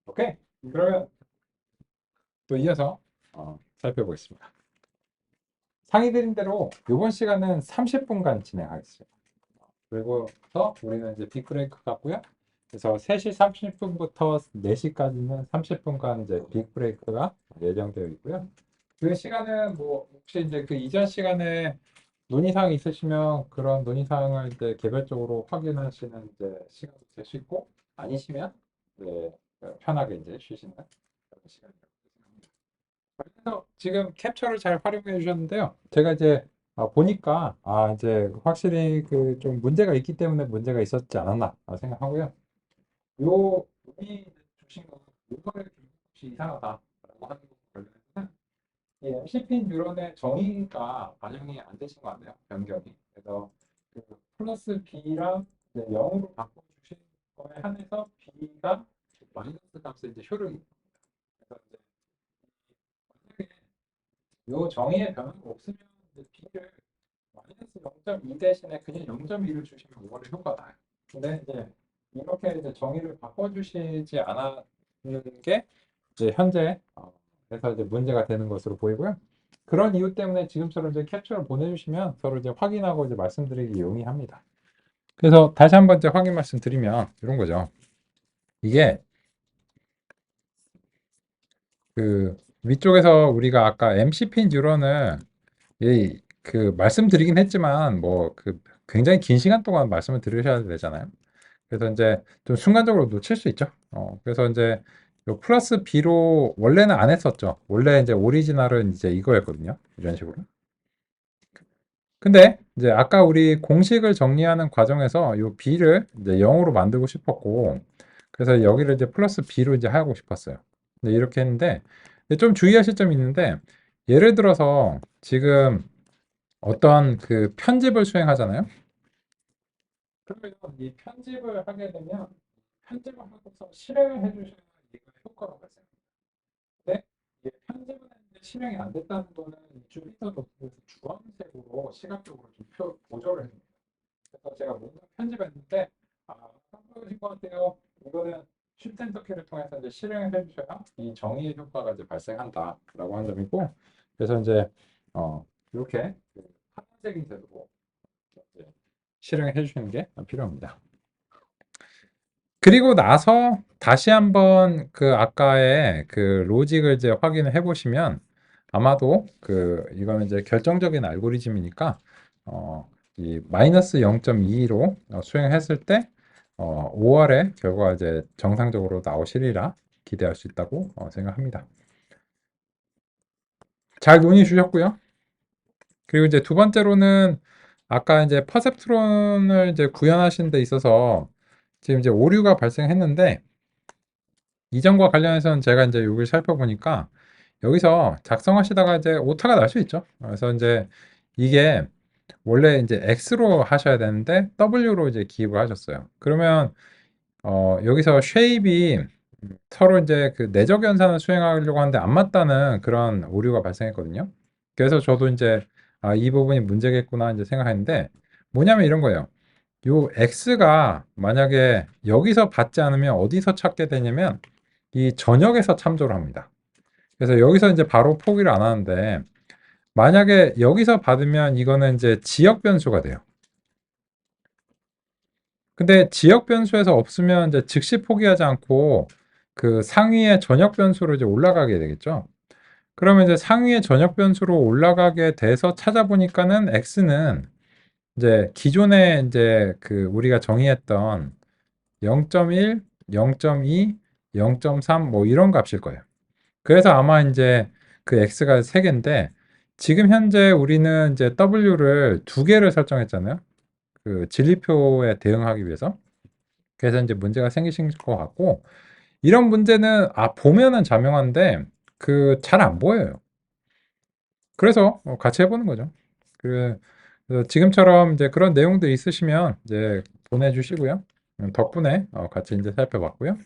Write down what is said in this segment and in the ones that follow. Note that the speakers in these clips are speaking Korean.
오케이. 그러면 또 이어서 살펴보겠습니다. 상의 드린 대로 이번 시간은 30분간 진행하겠습니다. 그리고서 우리는 이제 빅브레이크 같고요. 그래서 3시 30분부터 4시까지는 30분간 이제 빅브레이크가 예정되어 있고요. 그 시간은 뭐 혹시 이제 그 이전 시간에 논의사항 있으시면 그런 논의사항을 이제 개별적으로 확인하시는 이제 시간도 될 수 있고 아니시면 네, 편하게 이제 쉬시는 그런 시간이라고 생각합니다. 그래서 지금 캡처를 잘 활용해 주셨는데요. 제가 이제 보니까 이제 확실히 그 좀 문제가 있기 때문에 문제가 있었지 않았나 생각하고요. 요 여기 주신 거 이거를 혹시 이상하다라고 하는 거 관련해서는 이 MCP 뉴런의 정의가 반영이 안 되신 것 같네요. 변경이. 그래서 그 플러스 B랑 0으로 바꿔주신 거에 한해서 B가 마이너스 값을 이제 효력이 그래서 이제 만약에 요 정의의 변화가 없으면 이제 B를 마이너스 0.2 대신에 그냥 0.2를 주시면 5월의 효과가 나요. 근데 이제 이렇게 이제 정의를 바꿔주시지 않았는 게 이제 현재 그래서 이제 문제가 되는 것으로 보이고요. 그런 이유 때문에 지금처럼 이제 캡처를 보내주시면 서로 이제 확인하고 이제 말씀드리기 용이합니다. 그래서 다시 한번 이제 확인 말씀드리면 이런 거죠. 이게 그 위쪽에서 우리가 아까 MCP 뉴런을 그 말씀드리긴 했지만 뭐 그 굉장히 긴 시간 동안 말씀을 들으셔야 되잖아요. 그래서 이제 좀 순간적으로 놓칠 수 있죠. 그래서 이제 요 플러스 B로 원래는 안 했었죠. 원래 이제 오리지널은 이제 이거였거든요. 이런 식으로. 근데 이제 아까 우리 공식을 정리하는 과정에서 요 B를 이제 0으로 만들고 싶었고, 그래서 여기를 이제 플러스 B로 이제 하고 싶었어요. 근데 이렇게 했는데, 좀 주의하실 점이 있는데, 예를 들어서 지금 어떤 그 편집을 수행하잖아요. 그러면 이 편집을 하게 되면 편집을 하고서 실행을 해주시면 이거 효과가 발생합니다. 근데 이게 편집을 했는데 실행이 안 됐다는 거는 이쪽에서 노트북에서 주황색으로 시각적으로 좀 보조를 해줍니다. 그래서 제가 뭔가 편집했는데 깜빡이신 것 같아요. 이거는 쉬프트 엔터 키를 통해서 이제 실행을 해주셔야 이 정의의 효과가 이제 발생한다라고 하는 점이고, 그래서 이제 이렇게 그 파란색인 색으로 이제 실행을 해주시는 게 필요합니다. 그리고 나서 다시 한번 그 아까의 그 로직을 이제 확인을 해보시면 아마도 그 이거는 이제 결정적인 알고리즘이니까 이 마이너스 0.22로 수행했을 때 5월에 결과가 이제 정상적으로 나오시리라 기대할 수 있다고 생각합니다. 잘 논의 주셨고요. 그리고 이제 두 번째로는 아까 이제 퍼셉트론을 이제 구현하신 데 있어서 지금 이제 오류가 발생했는데 이전과 관련해서는 제가 이제 여기 살펴보니까 여기서 작성하시다가 이제 오타가 날 수 있죠. 그래서 이제 이게 원래 이제 X로 하셔야 되는데 W로 이제 기입을 하셨어요. 그러면 여기서 쉐입이 서로 이제 그 내적 연산을 수행하려고 하는데 안 맞다는 그런 오류가 발생했거든요. 그래서 저도 이제 이 부분이 문제겠구나 이제 생각했는데 뭐냐면 이런 거예요. 요 X가 만약에 여기서 받지 않으면 어디서 찾게 되냐면 이 전역에서 참조를 합니다. 그래서 여기서 이제 바로 포기를 안 하는데 만약에 여기서 받으면 이거는 이제 지역 변수가 돼요. 근데 지역 변수에서 없으면 이제 즉시 포기하지 않고 그 상위의 전역 변수로 이제 올라가게 되겠죠. 그러면 이제 상위의 전역 변수로 올라가게 돼서 찾아보니까는 x는 이제 기존에 이제 그 우리가 정의했던 0.1, 0.2, 0.3 뭐 이런 값일 거예요. 그래서 아마 이제 그 x가 3개인데 지금 현재 우리는 이제 w를 2개를 설정했잖아요. 그 진리표에 대응하기 위해서. 그래서 이제 문제가 생기신 것 같고 이런 문제는 보면은 자명한데 그 잘 안 보여요. 그래서 같이 해보는 거죠. 그래서 지금처럼 이제 그런 내용들이 있으시면 이제 보내주시고요. 덕분에 같이 이제 살펴봤고요.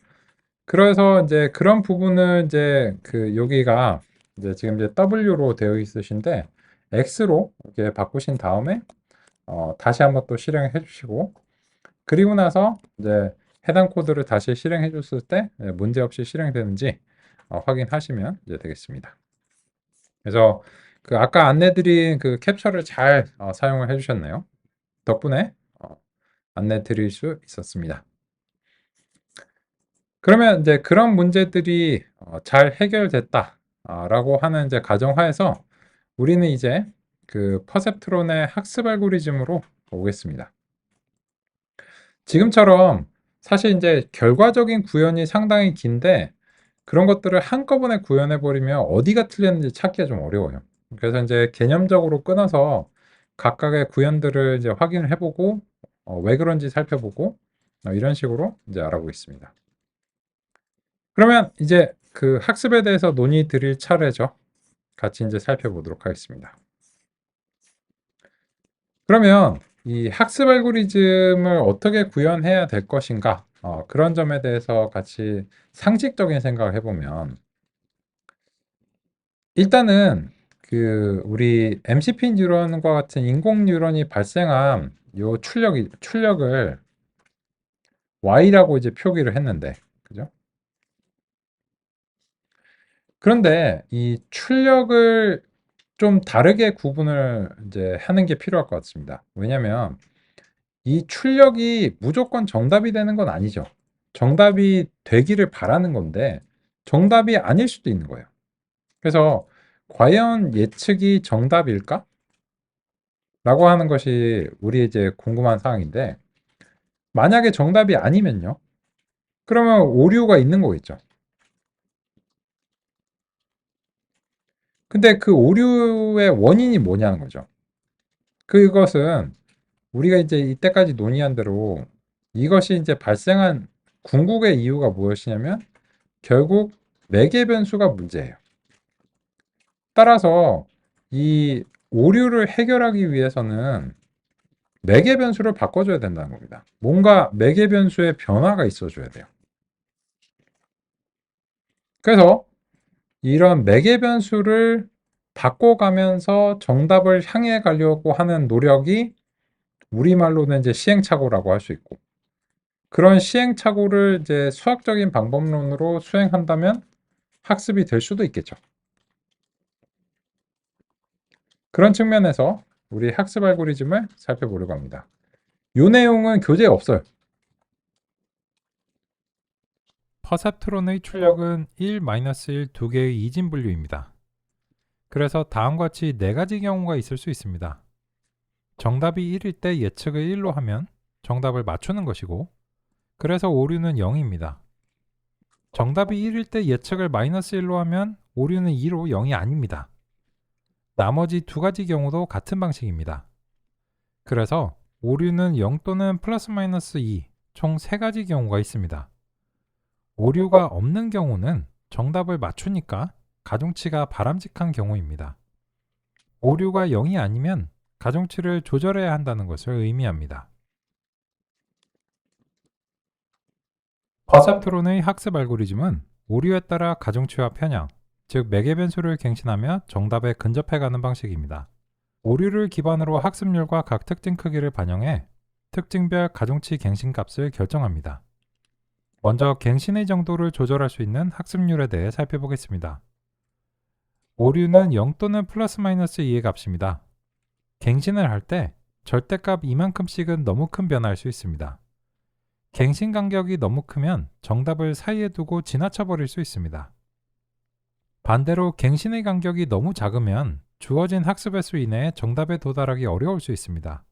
그래서 이제 그런 부분을 이제 그 여기가 이제 지금 이제 W로 되어 있으신데 X로 이렇게 바꾸신 다음에 다시 한번 또 실행을 해주시고 그리고 나서 이제 해당 코드를 다시 실행해 줬을 때 문제없이 실행되는지 확인하시면 이제 되겠습니다. 그래서 그 아까 안내드린 그 캡처를 잘 사용을 해주셨네요. 덕분에 안내 드릴 수 있었습니다. 그러면 이제 그런 문제들이 잘 해결됐다 라고 하는 이제 가정하에서 우리는 이제 그 퍼셉트론의 학습 알고리즘으로 오겠습니다. 지금처럼 사실 이제 결과적인 구현이 상당히 긴데 그런 것들을 한꺼번에 구현해 버리면 어디가 틀렸는지 찾기가 좀 어려워요. 그래서 이제 개념적으로 끊어서 각각의 구현들을 이제 확인을 해보고 왜 그런지 살펴보고 이런 식으로 이제 알아보겠습니다. 그러면 이제 그 학습에 대해서 논의 드릴 차례죠. 같이 이제 살펴보도록 하겠습니다. 그러면 이 학습 알고리즘을 어떻게 구현해야 될 것인가 그런 점에 대해서 같이 상식적인 생각을 해보면 일단은 그 우리 MCP 뉴런과 같은 인공 뉴런이 발생한 요 출력을 Y라고 이제 표기를 했는데 그죠? 그런데 이 출력을 좀 다르게 구분을 이제 하는 게 필요할 것 같습니다. 왜냐면 이 출력이 무조건 정답이 되는 건 아니죠. 정답이 되기를 바라는 건데 정답이 아닐 수도 있는 거예요. 그래서 과연 예측이 정답일까? 라고 하는 것이 우리 이제 궁금한 사항인데 만약에 정답이 아니면요? 그러면 오류가 있는 거겠죠. 근데 그 오류의 원인이 뭐냐는 거죠. 그것은 우리가 이제 이때까지 논의한 대로 이것이 이제 발생한 궁극의 이유가 무엇이냐면 결국 매개 변수가 문제예요. 따라서 이 오류를 해결하기 위해서는 매개 변수를 바꿔줘야 된다는 겁니다. 뭔가 매개 변수의 변화가 있어줘야 돼요. 그래서 이런 매개 변수를 바꿔가면서 정답을 향해 가려고 하는 노력이 우리말로는 이제 시행착오라고 할 수 있고 그런 시행착오를 이제 수학적인 방법론으로 수행한다면 학습이 될 수도 있겠죠. 그런 측면에서 우리 학습 알고리즘을 살펴보려고 합니다. 이 내용은 교재에 없어요. 퍼셉트론의 출력은 1, -1 두 개의 이진 분류입니다. 그래서 다음과 같이 네 가지 경우가 있을 수 있습니다. 정답이 1일 때 예측을 1로 하면 정답을 맞추는 것이고 그래서 오류는 0입니다. 정답이 1일 때 예측을 -1로 하면 오류는 2로 0이 아닙니다. 나머지 두 가지 경우도 같은 방식입니다. 그래서 오류는 0 또는 +-2 총 3가지 경우가 있습니다. 오류가 없는 경우는 정답을 맞추니까 가중치가 바람직한 경우입니다. 오류가 0이 아니면 가중치를 조절해야 한다는 것을 의미합니다. 퍼셉트론의 학습 알고리즘은 오류에 따라 가중치와 편향, 즉 매개 변수를 갱신하며 정답에 근접해가는 방식입니다. 오류를 기반으로 학습률과 각 특징 크기를 반영해 특징별 가중치 갱신 값을 결정합니다. 먼저 갱신의 정도를 조절할 수 있는 학습률에 대해 살펴보겠습니다. 오류는 0 또는 +-2의 값입니다. 갱신을 할 때 절대값 이만큼씩은 너무 큰 변화일 수 있습니다. 갱신 간격이 너무 크면 정답을 사이에 두고 지나쳐 버릴 수 있습니다. 반대로 갱신의 간격이 너무 작으면 주어진 학습 횟수 이내에 정답에 도달하기 어려울 수 있습니다.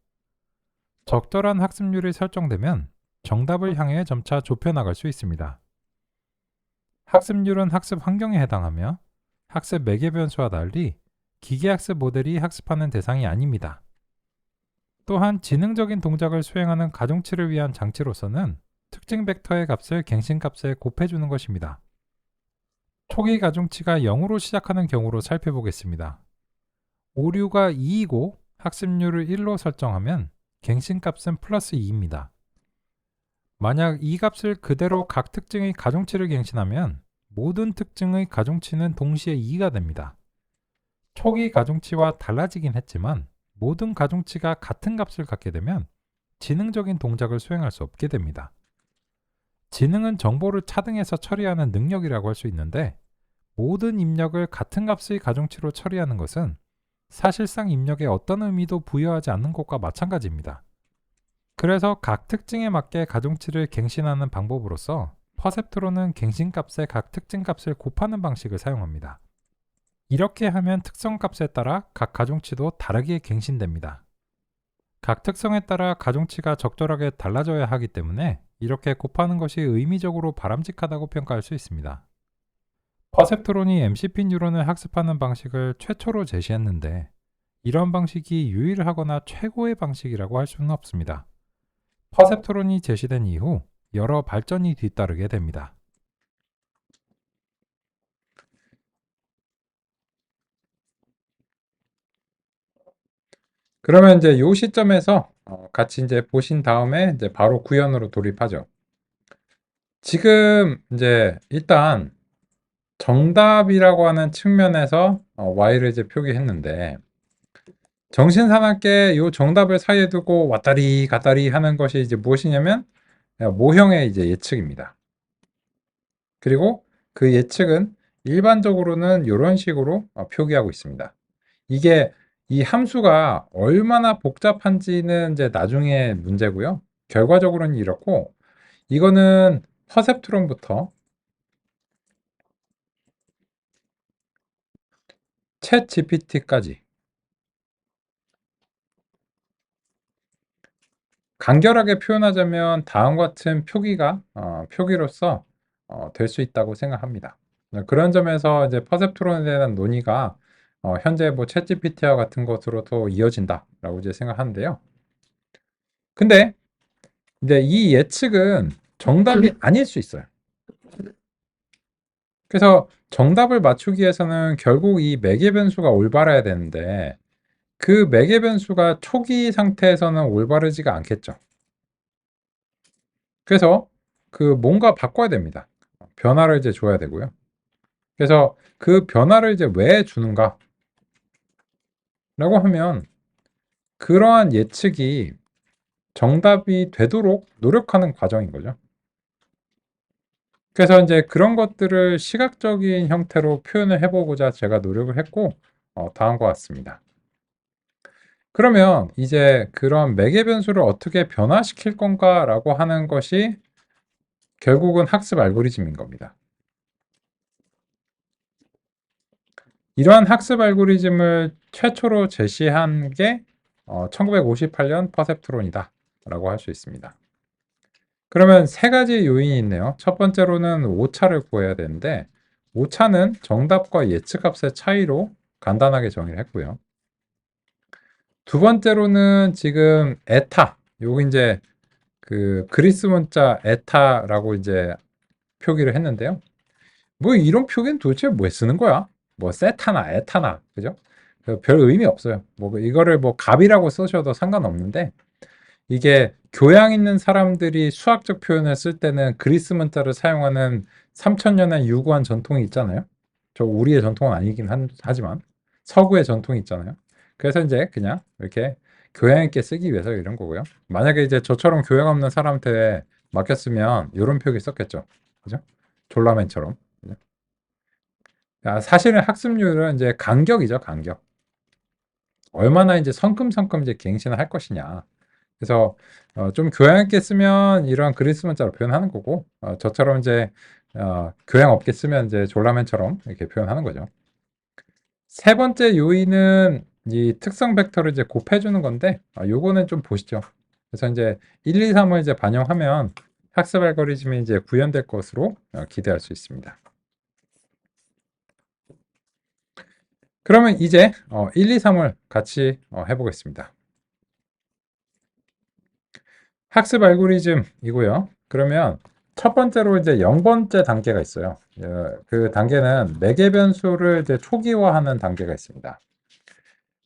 적절한 학습률이 설정되면 정답을 향해 점차 좁혀나갈 수 있습니다. 학습률은 학습 환경에 해당하며 학습 매개 변수와 달리 기계학습 모델이 학습하는 대상이 아닙니다. 또한 지능적인 동작을 수행하는 가중치를 위한 장치로서는 특징 벡터의 값을 갱신값에 곱해주는 것입니다. 초기 가중치가 0으로 시작하는 경우로 살펴보겠습니다. 오류가 2이고 학습률을 1로 설정하면 갱신값은 +2입니다. 만약 이 값을 그대로 각 특징의 가중치를 갱신하면 모든 특징의 가중치는 동시에 2가 됩니다. 초기 가중치와 달라지긴 했지만 모든 가중치가 같은 값을 갖게 되면 지능적인 동작을 수행할 수 없게 됩니다. 지능은 정보를 차등해서 처리하는 능력이라고 할 수 있는데, 모든 입력을 같은 값의 가중치로 처리하는 것은 사실상 입력에 어떤 의미도 부여하지 않는 것과 마찬가지입니다. 그래서 각 특징에 맞게 가중치를 갱신하는 방법으로서 퍼셉트론은 갱신값의 각 특징값을 곱하는 방식을 사용합니다. 이렇게 하면 특성값에 따라 각 가중치도 다르게 갱신됩니다. 각 특성에 따라 가중치가 적절하게 달라져야 하기 때문에 이렇게 곱하는 것이 의미적으로 바람직하다고 평가할 수 있습니다. 퍼셉트론이 MCP 뉴런을 학습하는 방식을 최초로 제시했는데, 이런 방식이 유일하거나 최고의 방식이라고 할 수는 없습니다. 퍼셉트론이 제시된 이후 여러 발전이 뒤따르게 됩니다. 그러면 이제 요 시점에서 같이 이제 보신 다음에 이제 바로 구현으로 돌입하죠. 지금 이제 일단 정답이라고 하는 측면에서 y를 이제 표기했는데, 정신사납게 요 정답을 사이에 두고 왔다리 갔다리 하는 것이 이제 무엇이냐면 모형의 이제 예측입니다. 그리고 그 예측은 일반적으로는 이런 식으로 표기하고 있습니다. 이게 이 함수가 얼마나 복잡한지는 이제 나중에 문제고요. 결과적으로는 이렇고, 이거는 퍼셉트론부터 챗 GPT까지 간결하게 표현하자면 다음과 같은 표기로서 될 수 있다고 생각합니다. 그런 점에서 이제 퍼셉트론에 대한 논의가 현재 뭐 챗 GPT와 같은 것으로도 이어진다라고 이제 생각하는데요. 근데 이제 이 예측은 정답이 아닐 수 있어요. 그래서 정답을 맞추기 위해서는 결국 이 매개 변수가 올바라야 되는데, 그 매개 변수가 초기 상태에서는 올바르지가 않겠죠. 그래서 그 뭔가 바꿔야 됩니다. 변화를 이제 줘야 되고요. 그래서 그 변화를 이제 왜 주는가? 라고 하면 그러한 예측이 정답이 되도록 노력하는 과정인 거죠. 그래서 이제 그런 것들을 시각적인 형태로 표현을 해보고자 제가 노력을 했고, 다음과 같습니다. 그러면 이제 그런 매개 변수를 어떻게 변화시킬 건가라고 하는 것이 결국은 학습 알고리즘인 겁니다. 이러한 학습 알고리즘을 최초로 제시한 게 1958년 퍼셉트론이다 라고 할 수 있습니다. 그러면 세 가지 요인이 있네요. 첫 번째로는 오차를 구해야 되는데, 오차는 정답과 예측값의 차이로 간단하게 정의를 했고요. 두 번째로는 지금 에타, 요거 이제 그 그리스 문자 에타라고 이제 표기를 했는데요. 뭐 이런 표기는 도대체 왜 쓰는 거야? 뭐 세타나 에타나, 그죠? 별 의미 없어요. 뭐 이거를 뭐 값이라고 쓰셔도 상관없는데, 이게 교양 있는 사람들이 수학적 표현을 쓸 때는 그리스 문자를 사용하는 3000년의 유구한 전통이 있잖아요. 저 우리의 전통은 아니긴 하지만 서구의 전통이 있잖아요. 그래서 이제 그냥 이렇게 교양 있게 쓰기 위해서 이런 거고요. 만약에 이제 저처럼 교양 없는 사람한테 맡겼으면 이런 표기 썼겠죠. 그죠? 졸라맨처럼. 그죠? 사실은 학습률은 이제 간격이죠, 간격. 얼마나 이제 성큼성큼 이제 갱신을 할 것이냐. 그래서 좀 교양 있게 쓰면 이런 그리스 문자로 표현하는 거고, 저처럼 이제 교양 없게 쓰면 이제 졸라맨처럼 이렇게 표현하는 거죠. 세 번째 요인은 이 특성 벡터를 이제 곱해주는 건데, 요거는 좀 보시죠. 그래서 이제 1, 2, 3을 이제 반영하면 학습 알고리즘이 이제 구현될 것으로 기대할 수 있습니다. 그러면 이제 1, 2, 3을 같이 해보겠습니다. 학습 알고리즘이고요. 그러면 첫 번째로 이제 0번째 단계가 있어요. 그 단계는 매개 변수를 이제 초기화하는 단계가 있습니다.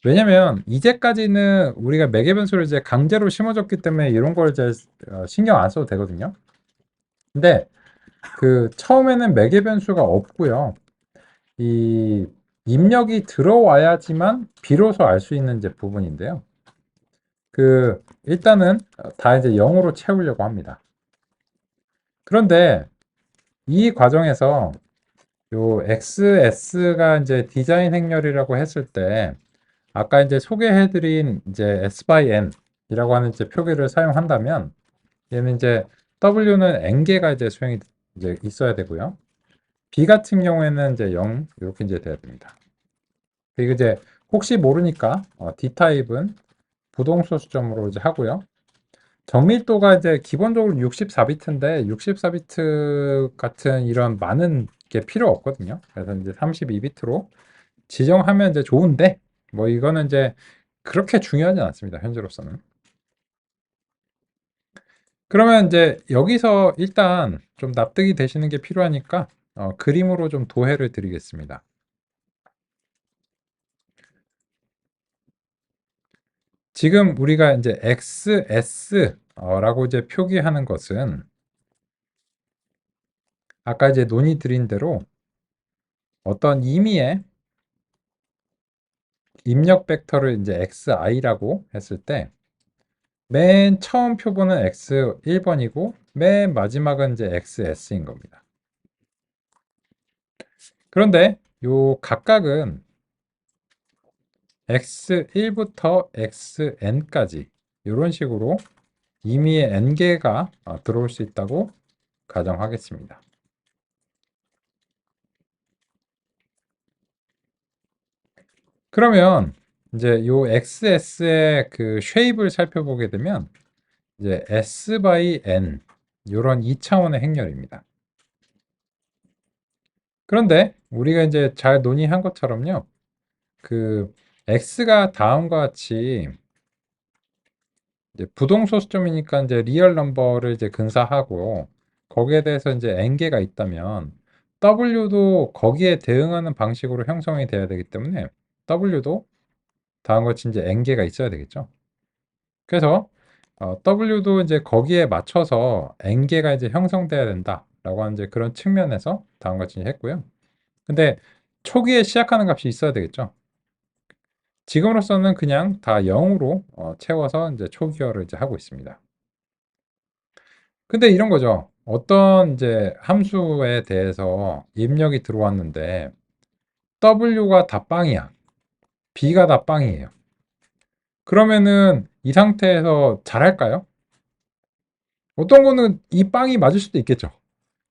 왜냐면 이제까지는 우리가 매개 변수를 이제 강제로 심어줬기 때문에 이런 걸 이제 신경 안 써도 되거든요. 근데 그 처음에는 매개 변수가 없고요. 이 입력이 들어와야지만 비로소 알 수 있는 이제 부분인데요. 그 일단은 다 이제 0으로 채우려고 합니다. 그런데 이 과정에서 요 XS가 이제 디자인 행렬이라고 했을 때 아까 이제 소개해드린 이제 S by N이라고 하는 이제 표기를 사용한다면 얘는 이제 W는 N개가 이제 수행이 이제 있어야 되고요. B 같은 경우에는 이제 0 이렇게 이제 돼야 됩니다. 그리고 이제 혹시 모르니까 D 타입은 부동소 수점으로 이제 하고요. 정밀도가 이제 기본적으로 64비트인데 64비트 같은 이런 많은 게 필요 없거든요. 그래서 이제 32비트로 지정하면 이제 좋은데 뭐 이거는 이제 그렇게 중요하지 않습니다. 현재로서는. 그러면 이제 여기서 일단 좀 납득이 되시는 게 필요하니까 그림으로 좀 도해를 드리겠습니다. 지금 우리가 이제 XS라고 이제 표기하는 것은 아까 이제 논의 드린 대로 어떤 임의의 입력 벡터를 이제 xi라고 했을 때 맨 처음 표본은 x 1번이고 맨 마지막은 이제 xs인 겁니다. 그런데 요 각각은 x1부터 xn까지 이런 식으로 임의의 n개가 들어올 수 있다고 가정하겠습니다. 그러면 이제 요 XS의 그 쉐입을 살펴보게 되면 이제 S by N 이런 2차원의 행렬입니다. 그런데 우리가 이제 잘 논의한 것처럼요. 그 X가 다음과 같이 이제 부동소 수점이니까 이제 리얼 넘버를 이제 근사하고 거기에 대해서 이제 n개가 있다면 W도 거기에 대응하는 방식으로 형성이 돼야 되기 때문에 W도 다음과 같이 이제 n개가 있어야 되겠죠. 그래서 W도 이제 거기에 맞춰서 n개가 이제 형성돼야 된다라고 하는 이제 그런 측면에서 다음과 같이 했고요. 근데 초기에 시작하는 값이 있어야 되겠죠. 지금으로서는 그냥 다 0으로 채워서 이제 초기화를 이제 하고 있습니다. 근데 이런 거죠. 어떤 이제 함수에 대해서 입력이 들어왔는데 W가 다 빵이야. B가 다 빵이에요. 그러면은 이 상태에서 잘할까요? 어떤 거는 이 빵이 맞을 수도 있겠죠.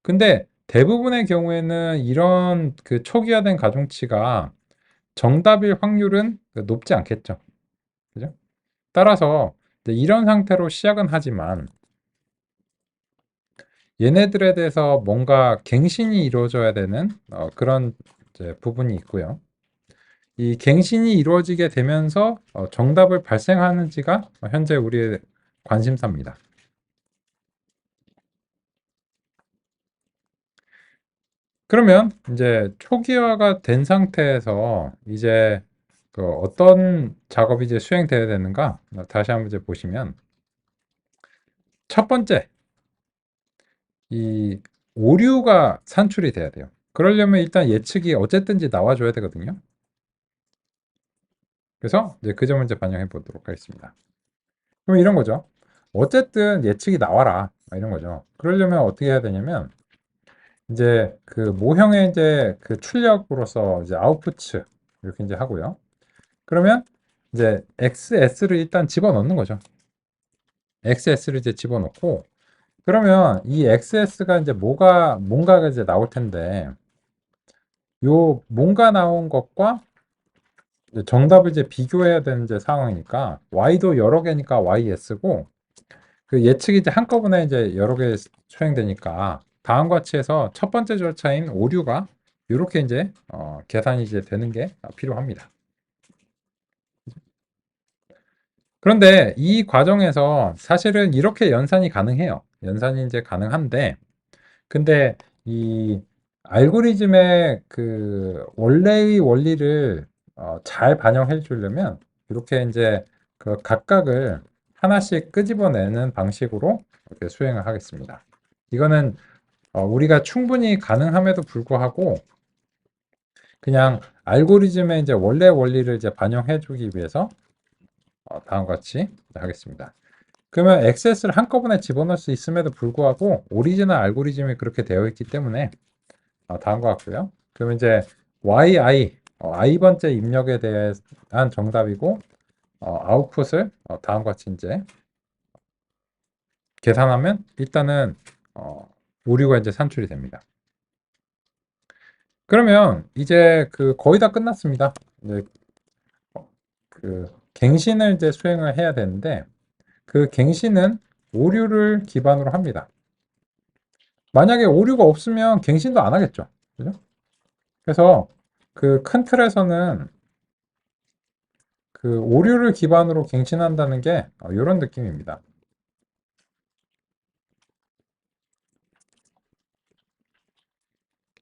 근데 대부분의 경우에는 이런 그 초기화된 가중치가 정답일 확률은 높지 않겠죠. 그죠? 따라서 이런 상태로 시작은 하지만 얘네들에 대해서 뭔가 갱신이 이루어져야 되는 그런 이제 부분이 있고요. 이 갱신이 이루어지게 되면서 정답을 발생하는지가 현재 우리의 관심사입니다. 그러면 이제 초기화가 된 상태에서 이제 그 어떤 작업이 이제 수행되어야 되는가 다시 한번 이제 보시면 첫 번째 이 오류가 산출이 돼야 돼요. 그러려면 일단 예측이 어쨌든지 나와줘야 되거든요. 그래서 이제 그 점을 이제 반영해 보도록 하겠습니다. 그럼 이런 거죠. 어쨌든 예측이 나와라 이런 거죠. 그러려면 어떻게 해야 되냐면 이제 그 모형의 이제 그 출력으로서 이제 아웃풋 이렇게 이제 하고요. 그러면 이제 XS를 일단 집어넣는 거죠. XS를 이제 집어넣고 그러면 이 XS가 이제 뭔가가 이제 나올 텐데 요 뭔가 나온 것과 정답을 이제 비교해야 되는 이제 상황이니까 Y도 여러 개니까 YS고 그 예측이 이제 한꺼번에 이제 여러 개 수행되니까 다음과 같이 해서 첫 번째 절차인 오류가 이렇게 이제 계산이 이제 되는 게 필요합니다. 그런데 이 과정에서 사실은 이렇게 연산이 가능해요. 연산이 이제 가능한데 근데 이 알고리즘의 그 원래의 원리를 잘 반영해 주려면 이렇게 이제 그 각각을 하나씩 끄집어내는 방식으로 이렇게 수행을 하겠습니다. 이거는 우리가 충분히 가능함에도 불구하고 그냥 알고리즘의 이제 원래 원리를 이제 반영해 주기 위해서 다음과 같이 하겠습니다. 그러면 XS를 한꺼번에 집어넣을 수 있음에도 불구하고 오리지널 알고리즘이 그렇게 되어 있기 때문에 다음과 같고요. 그러면 이제 YI, i번째 입력에 대한 정답이고 아웃풋을 다음과 같이 이제 계산하면 일단은 오류가 이제 산출이 됩니다. 그러면 이제 그 거의 다 끝났습니다. 이제 그 갱신을 이제 수행을 해야 되는데 그 갱신은 오류를 기반으로 합니다. 만약에 오류가 없으면 갱신도 안 하겠죠. 그죠? 그래서 그 큰 틀에서는 그 오류를 기반으로 갱신한다는 게 이런 느낌입니다.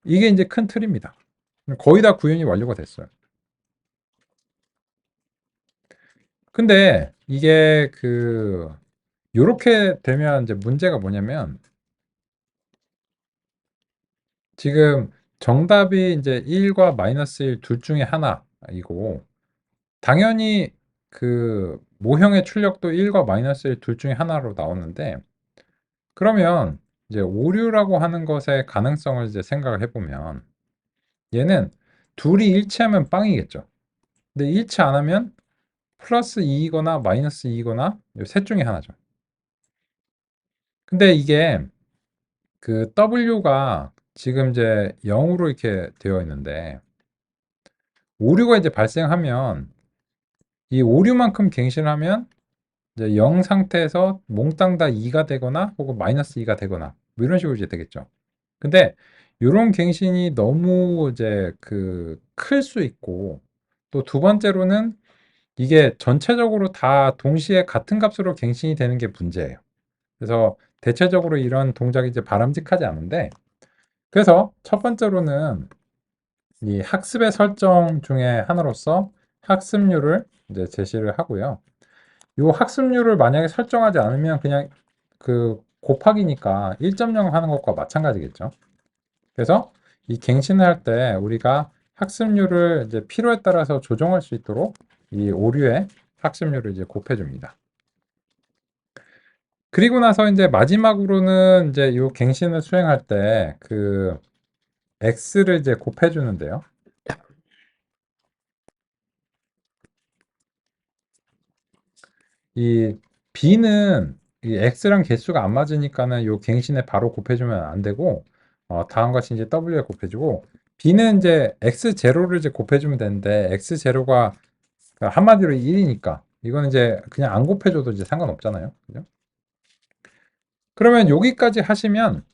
이게 이제 큰 틀입니다. 거의 다 구현이 완료가 됐어요. 근데 이게 그 요렇게 되면 이제 문제가 뭐냐면 지금 정답이 이제 1과 마이너스 1 둘 중에 하나이고 당연히 그 모형의 출력도 1과 마이너스 1 둘 중에 하나로 나오는데 그러면 이제 오류라고 하는 것의 가능성을 이제 생각을 해보면 얘는 둘이 일치하면 빵이겠죠. 근데 일치 안 하면 플러스 2이거나 마이너스 2이거나 셋 중에 하나죠. 근데 이게 그 W가 지금 이제 0으로 이렇게 되어 있는데 오류가 이제 발생하면 이 오류만큼 갱신하면 이제 0 상태에서 몽땅 다 2가 되거나 혹은 마이너스 2가 되거나 뭐 이런 식으로 이제 되겠죠. 근데 이런 갱신이 너무 이제 그 클 수 있고 또 두 번째로는 이게 전체적으로 다 동시에 같은 값으로 갱신이 되는 게 문제예요. 그래서 대체적으로 이런 동작이 이제 바람직하지 않은데 그래서 첫 번째로는 이 학습의 설정 중에 하나로서 학습률을 이제 제시를 하고요. 이 학습률을 만약에 설정하지 않으면 그냥 그 곱하기니까 1.0 하는 것과 마찬가지겠죠. 그래서 이 갱신을 할 때 우리가 학습률을 이제 필요에 따라서 조정할 수 있도록 이 오류의 학습률을 이제 곱해줍니다. 그리고 나서 이제 마지막으로는 이제 이 갱신을 수행할 때 그 x를 이제 곱해주는데요. 이 b는 이 x랑 개수가 안 맞으니까는 요 갱신에 바로 곱해주면 안 되고 다음과 같이 이제 w에 곱해주고 b는 이제 x0를 이제 곱해주면 되는데 x0가 한마디로 1이니까 이거는 이제 그냥 안 곱해줘도 이제 상관없잖아요. 그죠? 그러면 여기까지 하시면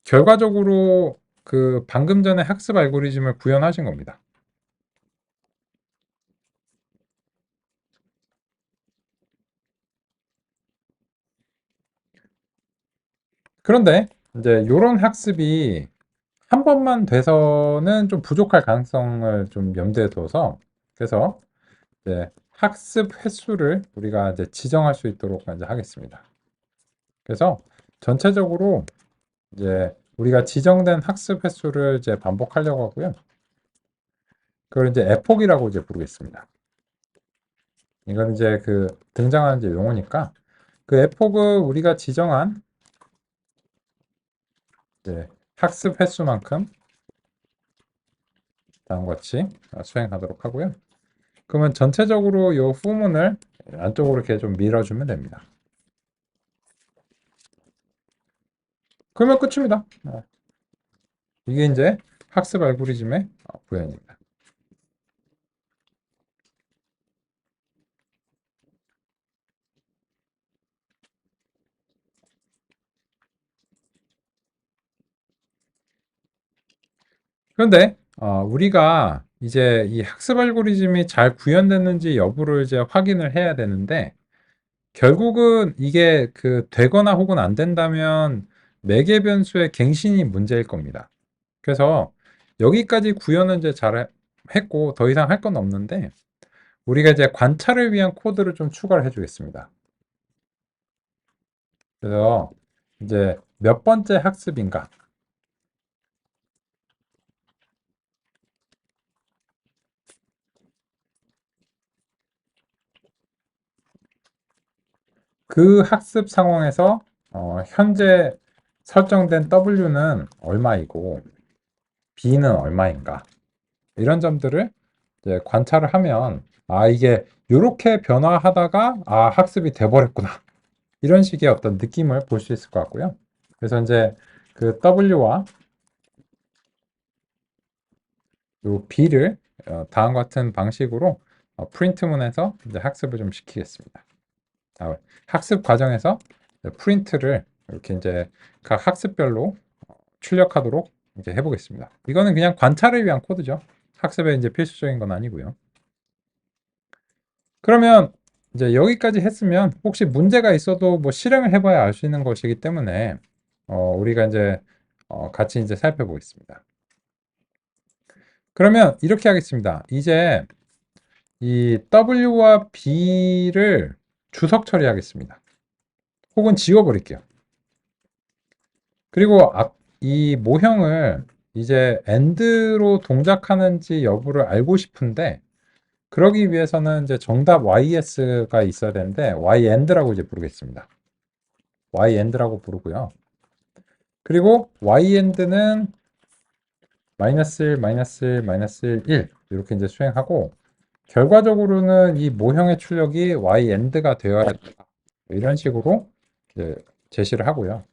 결과적으로 그 방금 전에 학습 알고리즘을 구현하신 겁니다. 그런데 이제 이런 학습이 한 번만 돼서는 좀 부족할 가능성을 좀 염두에 둬서 그래서 이제 학습 횟수를 우리가 이제 지정할 수 있도록 이제 하겠습니다. 그래서 전체적으로 이제 우리가 지정된 학습 횟수를 이제 반복하려고 하고요. 그걸 이제 에폭이라고 이제 부르겠습니다. 이건 이제 그 등장하는 이제 용어니까 그 에폭을 우리가 지정한 이제 학습 횟수만큼 다음과 같이 수행하도록 하고요. 그러면 전체적으로 이 후문을 안쪽으로 이렇게 좀 밀어주면 됩니다. 그러면 끝입니다. 이게 이제 학습 알고리즘의 구현입니다. 그런데 우리가 이제 이 학습 알고리즘이 잘 구현됐는지 여부를 이제 확인을 해야 되는데 결국은 이게 그 되거나 혹은 안 된다면 매개 변수의 갱신이 문제일 겁니다. 그래서 여기까지 구현은 이제 잘 했고 더 이상 할 건 없는데 우리가 이제 관찰을 위한 코드를 좀 추가를 해주겠습니다. 그래서 이제 몇 번째 학습인가? 그 학습 상황에서 현재 설정된 W는 얼마이고 B는 얼마인가 이런 점들을 이제 관찰을 하면 이게 이렇게 변화하다가 학습이 돼버렸구나 이런 식의 어떤 느낌을 볼 수 있을 것 같고요. 그래서 이제 그 W와 요 B를 다음과 같은 방식으로 프린트문에서 이제 학습을 좀 시키겠습니다. 학습 과정에서 프린트를 이렇게 이제 각 학습별로 출력하도록 이제 해보겠습니다. 이거는 그냥 관찰을 위한 코드죠. 학습에 이제 필수적인 건 아니고요. 그러면 이제 여기까지 했으면 혹시 문제가 있어도 뭐 실행을 해봐야 알 수 있는 것이기 때문에 우리가 이제 같이 이제 살펴보겠습니다. 그러면 이렇게 하겠습니다. 이제 이 W와 B를 주석 처리하겠습니다. 혹은 지워버릴게요. 그리고 이 모형을 이제 AND로 동작하는지 여부를 알고 싶은데 그러기 위해서는 이제 정답 YS가 있어야 되는데 YAND라고 이제 부르겠습니다. YAND라고 부르고요. 그리고 YAND는 마이너스 1, 마이너스 1, 마이너스 1 이렇게 이제 수행하고 결과적으로는 이 모형의 출력이 YAND가 되어야 된다. 이런 식으로 이제 제시를 하고요.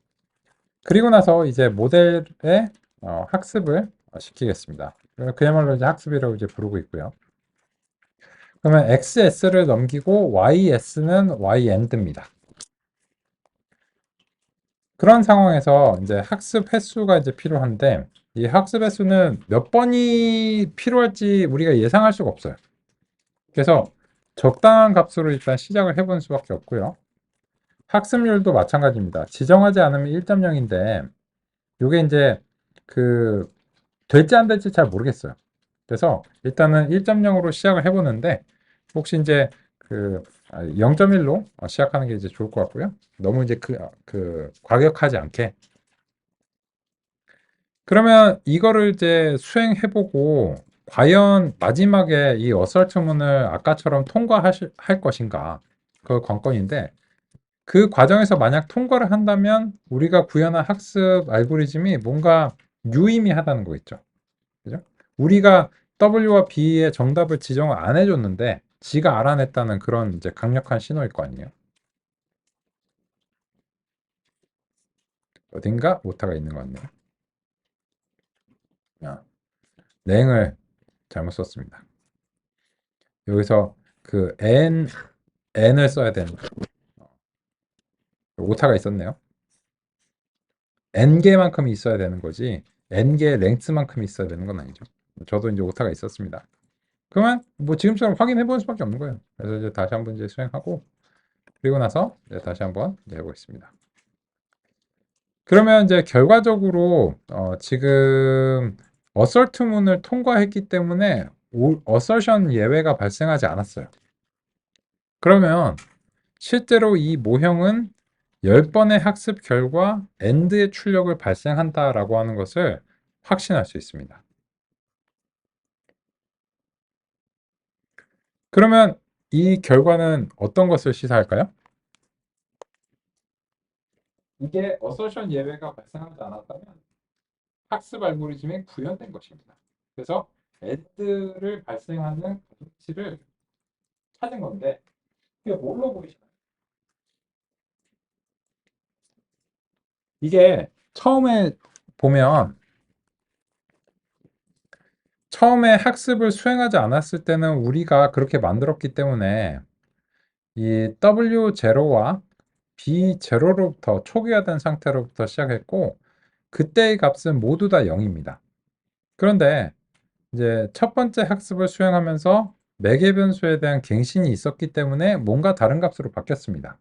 그리고 나서 이제 모델의 학습을 시키겠습니다. 그야말로 이제 학습이라고 이제 부르고 있고요. 그러면 XS를 넘기고 YS는 YAND입니다. 그런 상황에서 이제 학습 횟수가 이제 필요한데 이 학습 횟수는 몇 번이 필요할지 우리가 예상할 수가 없어요. 그래서 적당한 값으로 일단 시작을 해보는 수밖에 없고요. 학습률도 마찬가지입니다. 지정하지 않으면 1.0인데 이게 이제 그 될지 안 될지 잘 모르겠어요. 그래서 일단은 1.0으로 시작을 해보는데 혹시 이제 그 0.1로 시작하는 게 이제 좋을 것 같고요. 너무 이제 그 과격하지 않게. 그러면 이거를 이제 수행해보고 과연 마지막에 이 어설트문을 아까처럼 통과할 것인가 그 관건인데 그 과정에서 만약 통과를 한다면 우리가 구현한 학습 알고리즘이 뭔가 유의미하다는 거 있죠. 그죠? 우리가 W와 B의 정답을 지정을 안 해줬는데 지가 알아냈다는 그런 이제 강력한 신호일 거 아니에요. 어딘가 오타가 있는 것 같네요. 랭을 잘못 썼습니다. 여기서 그 n을 써야 되는 오타가 있었네요. n개만큼이 있어야 되는 거지 n개의 랭스만큼이 있어야 되는 건 아니죠. 저도 이제 오타가 있었습니다. 그러면 뭐 지금처럼 확인해 볼 수밖에 없는 거예요. 그래서 이제 다시 한번 이제 수행하고 그리고 나서 이제 다시 한번 해보겠습니다. 그러면 이제 결과적으로 지금 어설트문을 통과했기 때문에 어설션 예외가 발생하지 않았어요. 그러면 실제로 이 모형은 10번의 학습 결과 AND의 출력을 발생한다라고 하는 것을 확신할 수 있습니다. 그러면 이 결과는 어떤 것을 시사할까요? 이게 어서션 예외가 발생하지 않았다면 학습 알고리즘에 구현된 것입니다. 그래서 AND를 발생하는 가중치를 찾은 건데 이게 뭘로 보이시나요? 이게 처음에 보면 처음에 학습을 수행하지 않았을 때는 우리가 그렇게 만들었기 때문에 이 W0와 B0로부터 초기화된 상태로부터 시작했고 그때의 값은 모두 다 0입니다. 그런데 이제 첫 번째 학습을 수행하면서 매개 변수에 대한 갱신이 있었기 때문에 뭔가 다른 값으로 바뀌었습니다.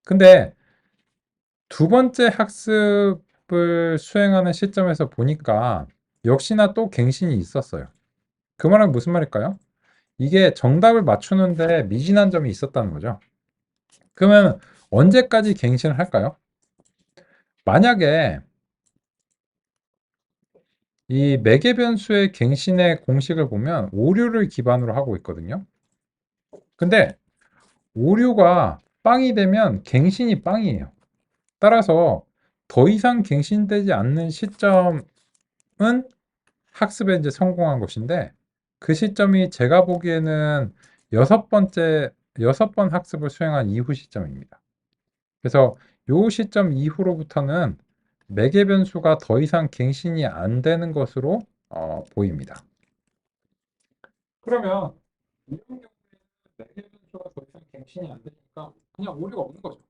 근데 두 번째 학습을 수행하는 시점에서 보니까 역시나 또 갱신이 있었어요. 그 말은 무슨 말일까요? 이게 정답을 맞추는데 미진한 점이 있었다는 거죠. 그러면 언제까지 갱신을 할까요? 만약에 이 매개 변수의 갱신의 공식을 보면 오류를 기반으로 하고 있거든요. 근데 오류가 빵이 되면 갱신이 빵이에요. 따라서 더 이상 갱신되지 않는 시점은 학습에 이제 성공한 것인데, 그 시점이 제가 보기에는 여섯 번 학습을 수행한 이후 시점입니다. 그래서 요 시점 이후로부터는 매개 변수가 더 이상 갱신이 안 되는 것으로 보입니다. 그러면 이런 경우에는 매개 변수가 더 이상 갱신이 안 되니까 그냥 오류가 없는 거죠.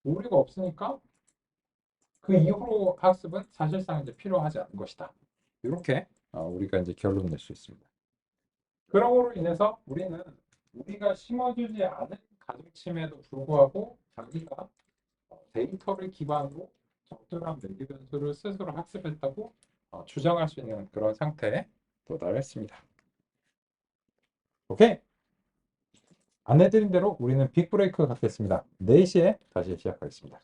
오류가 없으니까 그 이후로 학습은 사실상 이제 필요하지 않은 것이다. 이렇게 우리가 이제 결론 낼 수 있습니다. 그러므로 인해서 우리가 심어주지 않은 가중침에도 불구하고 자기가 데이터를 기반으로 적절한 매개 변수를 스스로 학습했다고 주장할 수 있는 그런 상태에 도달했습니다. 오케이. 안내드린 대로 우리는 빅브레이크 갖겠습니다. 4시에 다시 시작하겠습니다.